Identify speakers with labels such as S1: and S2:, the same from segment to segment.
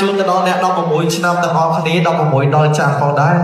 S1: ជូនទៅដល់អ្នក16ឆ្នាំទាំងអស់គ្នា16ដល់ចាស់ផងដែរ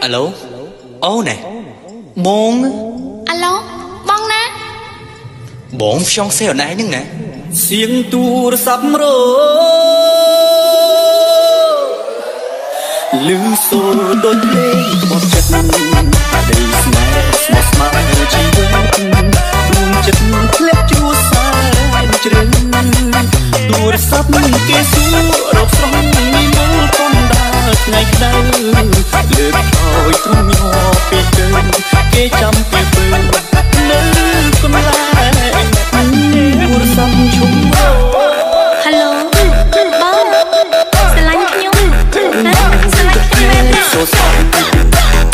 S2: Alo, ô nè, bông.
S3: Alo, bông nè.
S2: Bông xong xe ở này nhưng nè.
S4: Siêng tu sắp rô lưu xô đôi lên bọt chất đầy snacks bọt smile chỉ với đun chất lép chua sai trừ tu sắp kê xua đọc xong mi mơ con đá ngày đây lượt hỏi trong nhỏ phía trên kê trăm kê bơ nơi con lại tu sắp chung
S3: Hello, bông. Sẽ lánh nhung. Sẽ lánh nhung.
S4: so sorry.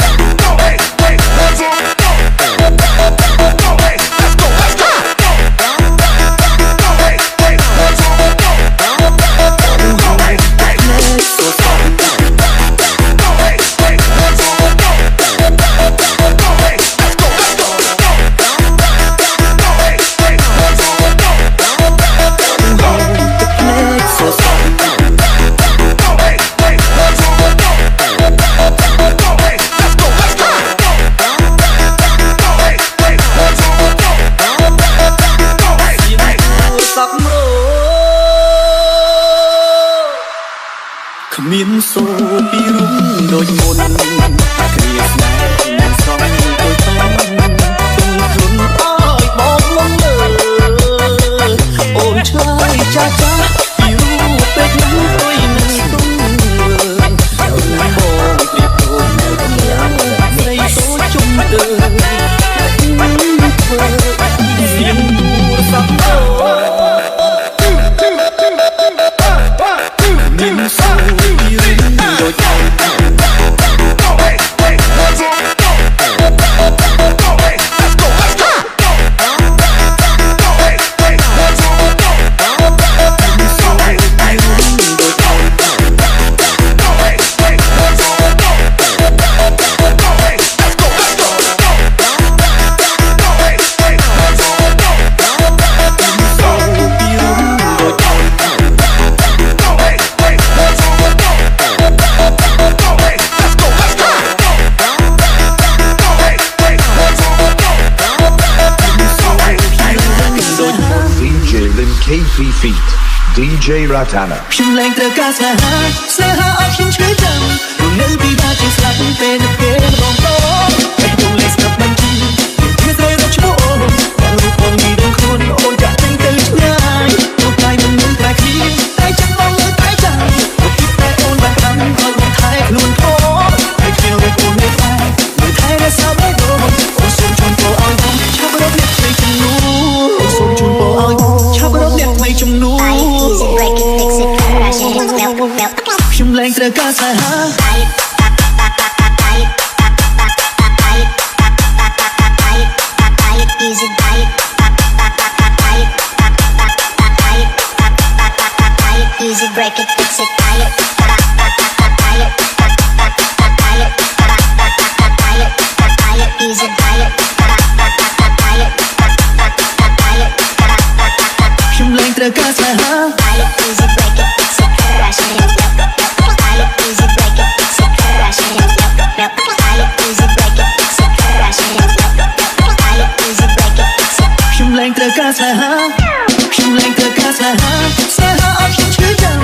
S5: DJ Ratana
S4: ខ្ញុំលែងត្រូវការស្នេហាស្នេហាអត់ខ្ញុំឈឺចាំព្រោះនៅពីថាជាស្លាប់ពេលនៅពេលបងតោតែខ្ញុំលែងស្ដាប់មិនជឿវាស្រីរត់ឈ្មោះអូនតែរូបអូននេះដឹងខ្លួនអូនចាក់ចេញទៅឆ្ងាយលោកកាយមិននឹងតែគ្នាតែចាំបងលើតែចាំលោកគិតតែអូនបានខាំឲ្យបងថែខ្លួនធំហើយខ្ញុំរូបអូននេះតែមើលថែរក្សាបេះដូងអូនសូមជូនពរឲ្យបងឆាប់រត់អ្នកថ្មីជំនួអូនសូមជូនពរឲ្យបងឆាប់រត់អ្នកថ្មីជំនួខ្ញុំលែងត្រូវការស្នេហា
S6: Easy break it, fix it, buy it, easy buy it,
S4: ខ្ញុំលែងត្រូវការស្នេហា
S6: buy it, easy break it, fix it, crash it, buy it, easy break it, fix it, crash it, buy it, easy break it, fix it, crash it, buy it, easy break it, fix it.
S4: ខ្ញុំលែងត្រូវការស្នេហាខ្ញុំលែងត្រូវការស្នេហាស្នេហាអត់ខ្ញុំឈឺចាំ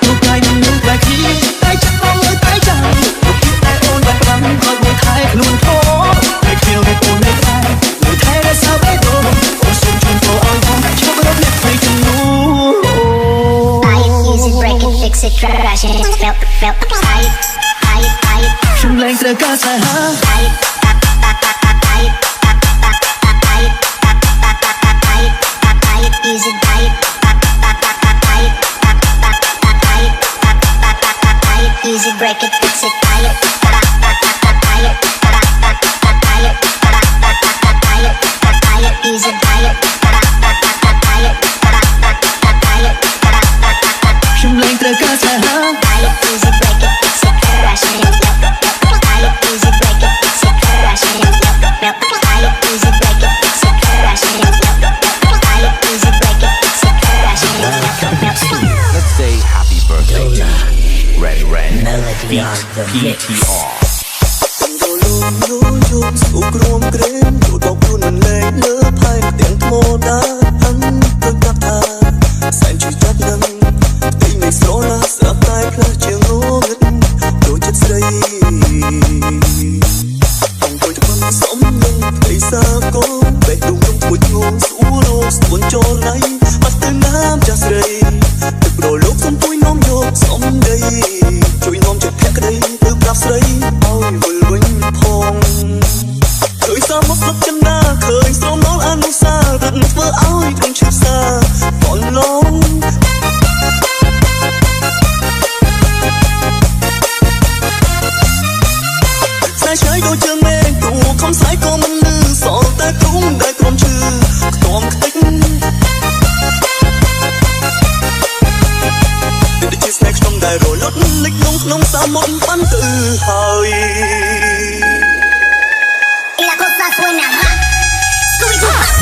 S4: លោកកាយមិននឹងតែគ្នាតែចាំបងលើតែចាំលោកគិតតែអូនបានខ្លាំងឲ្យបងថែខ្លួនធំហើយខ្ញុំរូបអូននៅតែលើថែរក្សាបេះដូងអូនសូមជូនពរឲ្យបងឈប់រត់អ្នកថ្មីជំនួ
S6: Buy it, easy break it, fix it, crash it, buy it, buy it.
S4: ខ្ញុំលែងត្រូវការស្នេហា
S6: Buy it, buy it, buy it, buy it, easy buy it, buy it, buy it, easy break it, fix it, buy it, buy it, buy it, buy it, easy buy it, buy it, buy it.
S4: ខ្ញុំលែងត្រូវការស្នេហា
S6: Buy it, easy break it, fix it, crash it, buy it, easy break it, fix it, crash it, buy it, easy break it, fix it, crash it, buy it, easy break it, fix it, crash it.
S5: Let's say happy birthday to Red Red PTR
S4: សូមរួមក្រែមចូលដល់ខ្លួនមិនលែងលើផែនទាំងថ្មដាហាន់ទៅកាប់ថាសែនជួយចាប់នឹងទីមិនស្រឡាស្រាប់តែផ្លាស់ជាងងឹតដូចចិត្តស្រីអង្គុយថ្មសំនឹងផ្ទៃសាកូនបែកដងក្នុងមួយងងស្អួរស្ទួនចូលណៃបាត់ទៅណាមចាស់ស្រីទឹកប្រលោកសំទួយនំយកសំដីជួយនំចិត្តភក្តីទៅប្រាប់ស្រីឲ្យវិលវិញផងឃើញសាមកស្លឹកចិនណាឃើញស្រមោលអនុសារឹកធ្វើឲ្យខ្ញុំឈឺសាតនឡងស្នេហ៍ឆ្ងាយដូចជើងមេឃទូខំស្អែកក៏មិនលឺសល់តែទ្រូងដែលក្រុមឈឺខ្ទមខ្ទេចដូចជាស្នេហ៍ខ្ញុំដែលរលត់លិចលងក្នុងសាមុនបានទៅហើយ
S6: Y la cosa suena, Scooby-Doo.